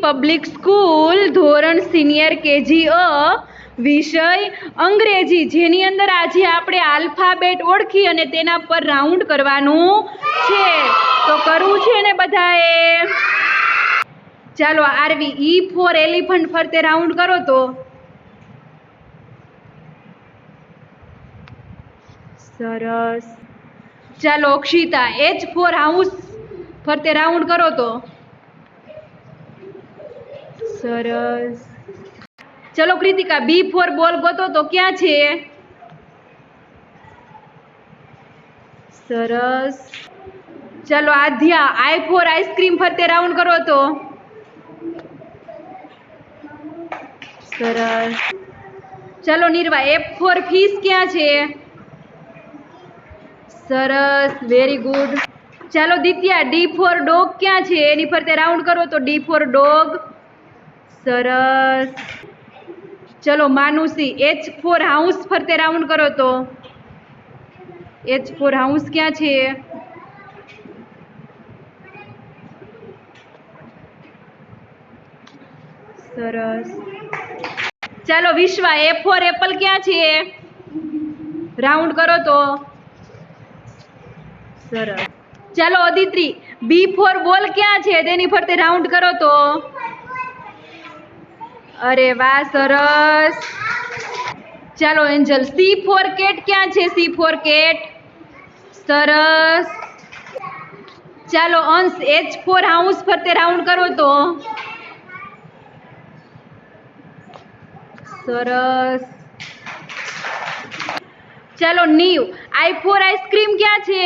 Public school ધોરણ senior KG અ વિષય અંગ્રેજી, જેની અંદર આજે આપણે આલ્ફાબેટ ઓળખી અને તેના પર રાઉન્ડ કરવાનું છે. તો કરવું છે ને બધાએ? ચાલો આરવી ઈ ફોર એલિફન્ટ ફરતે રાઉન્ડ કરો તો. સરસ. ચાલો અક્ષિતા એચ ફોર હાઉસ ફરતે રાઉન્ડ કરો તો. સરસ. ચલો કૃતિકા બી ફોર બોલ ગોતો તો ક્યાં છે? સરસ. ચલો આધ્યા આઈ ફોર આઈસ્ક્રીમ ફરતે રાઉન્ડ કરો તો. સરસ. ચલો નિર્વા એફ ફોર ફિશ ક્યાં છે? સરસ, વેરી ગુડ. ચાલો દિત્યા ડી ફોર ડોગ ક્યાં છે? એની ફરતે રાઉન્ડ કરો તો. D four dog. સરસ. ચલો માનુષી એચ ફોર હાઉસ ફરતે રાઉન્ડ કરો તો. એચ ફોર હાઉસ ક્યાં છે? સરસ. ચાલો વિશ્વા એ ફોર એપલ ક્યાં છે? રાઉન્ડ કરો તો. સરસ. ચાલો અદિત્રી બી ફોર બોલ ક્યાં છે? તેની ફરતે રાઉન્ડ કરો તો. અરે વાહ, સરસ. ચાલો એન્જલ સી ફોર કેટ ક્યાં છે? C four cat. સરસ. ચાલો અંશ એચ ફોર હાઉસ ફરતે રાઉન્ડ કરો તો. સરસ. ચાલો નીવ આઈ ફોર આઈસ્ક્રીમ ક્યાં છે?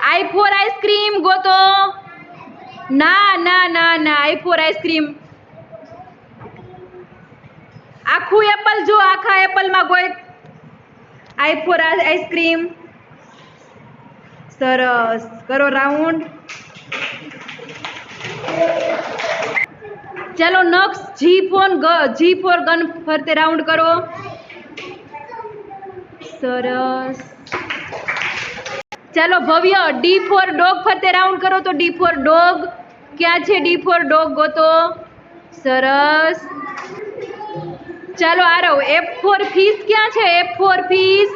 આઈ ફોર આઈસ્ક્રીમ ગોતો. ના ના ના ના, આઈ ફોર આઈસ્ક્રીમ. આખું એપલ જો, આખા એપલમાં કોઈ આઈ ફોર આઈસ્ક્રીમ. સરસ. કરો રાઉન્ડ. ચાલો નક્ષ જી ફોર ગન ફરતે રાઉન્ડ કરો. સરસ. ચાલો ભવ્ય ડી ફોર ડોગ ફરતે રાઉન્ડ કરો તો. ડી ફોર ડોગ ક્યાં છે? ડી ફોર ડોગ ગોતો. સરસ. ચાલો આરવ એફ ફોર ફિશ ક્યાં છે? F for fish.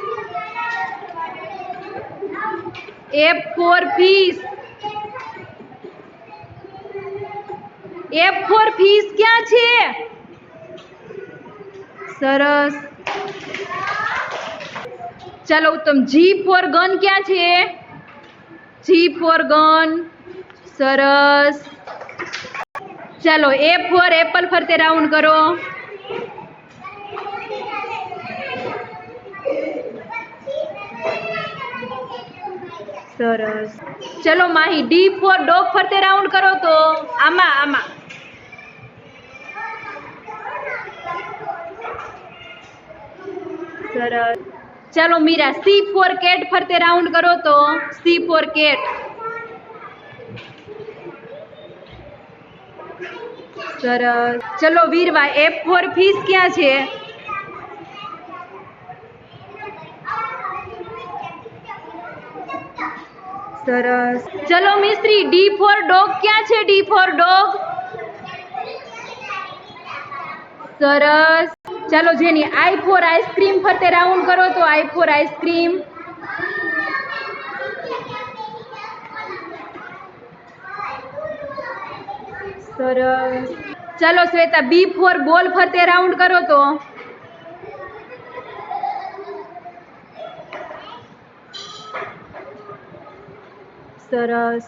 F for fish. F for fish ક્યાં છે? સરસ. ચાલો ઉત્તમ જી ફોર ગન ક્યાં છે? G four gun. સરસ. ચાલો એ ફોર એપલ ફરતે રાઉન્ડ કરો. સરસ. ચલો માહી ડી ફોર ડોગ ફરતે રાઉન્ડ કરો તો. આમાં આમાં. સરસ. ચાલો મીરા સી ફોર કેટ ફરતે રાઉન્ડ કરો તો. C four cat. સરસ. ચલો વીરવા એફ ફોર ફિશ ક્યાં છે? સરસ. ચલો મિસ્ત્રી ડી ફોર ડોગ ક્યાં છે? D four dog. સરસ. ચાલો જેની આઈ ફોર આઈસ્ક્રીમ ફરતે રાઉન્ડ કરો તો. આઈ ફોર આઈસ્ક્રીમ. સરસ. ચાલો શ્વેતા બી ફોર બોલ ફરતે રાઉન્ડ કરો તો. સરસ.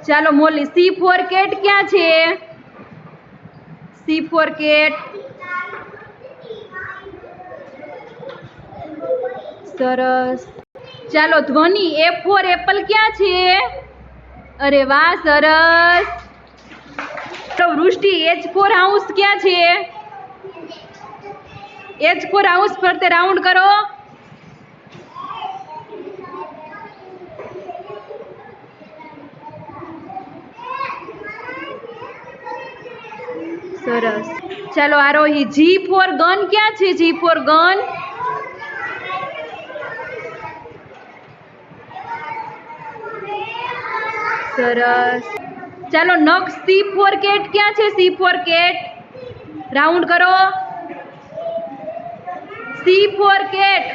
ચાલો મોલી સી ફોર કેટ ક્યાં છે? C four cat. સરસ. ચાલો ધ્વનિ એફ ફોર એપલ ક્યાં છે? અરે વાહ, સરસ. તો વૃષ્ટિ એચ ફોર હાઉસ ક્યાં છે? એચ ફોર હાઉસ ફરતે રાઉન્ડ કરો. સરસ. ચાલો આરોહી જી ફોર ગન ક્યાં છે? G four gun. સરસ. ચાલો નેક્સ્ટ સી ફોર કેટ ક્યાં છે? સી ફોર કેટ રાઉન્ડ કરો. C four cat.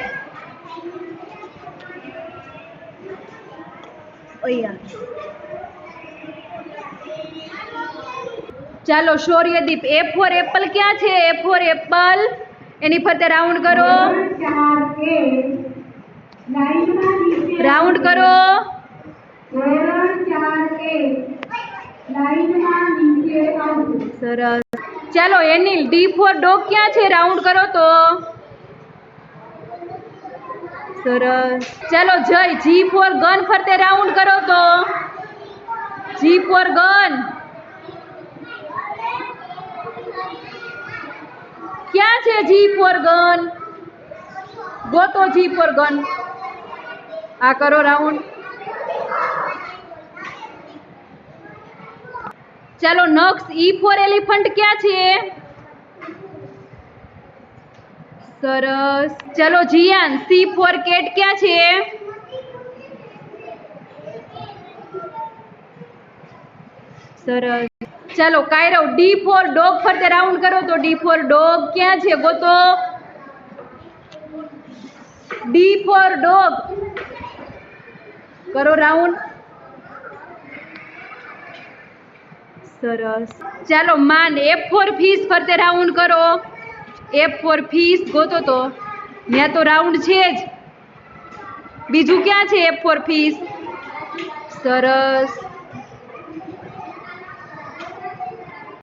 ચાલો શૌર્યદીપ એ ફોર એપલ ક્યાં છે? એ ફોર એપલ એની ફરતે રાઉન્ડ કરો. રાઉન્ડ કરો. સરસ. ચાલો એનિલ ડી ફોર ડોગ ક્યાં છે? રાઉન્ડ કરો તો. સરસ. ચાલો જય જી ફોર ગન ફરતે રાઉન્ડ કરો તો. જી ફોર ગન ક્યાં છે? જી ફોર ગન ગોતો. જી ફોર ગન આ કરો રાઉન્ડ. ચાલો નેક્સ્ટ ઈ ફોર એલિફન્ટ ક્યાં છે? સરસ. ચાલો જીયાન સી ફોર કેટ ક્યાં છે? સરસ. ચાલો કાયરવ ડી ફોર ડોગ ફરતે રાઉન્ડ કરો તો. ડી ફોર ડોગ ક્યાં છે? ગોતો. ડી ફોર ડોગ કરો રાઉન્ડ. સરસ. ચાલો માન એફ ફોર ફિશ ફરતે રાઉન્ડ કરો. એફ ફોર ફિશ ગોતો તો. ત્યાં તો રાઉન્ડ છે જ. બીજું ક્યાં છે? F for fish. સરસ.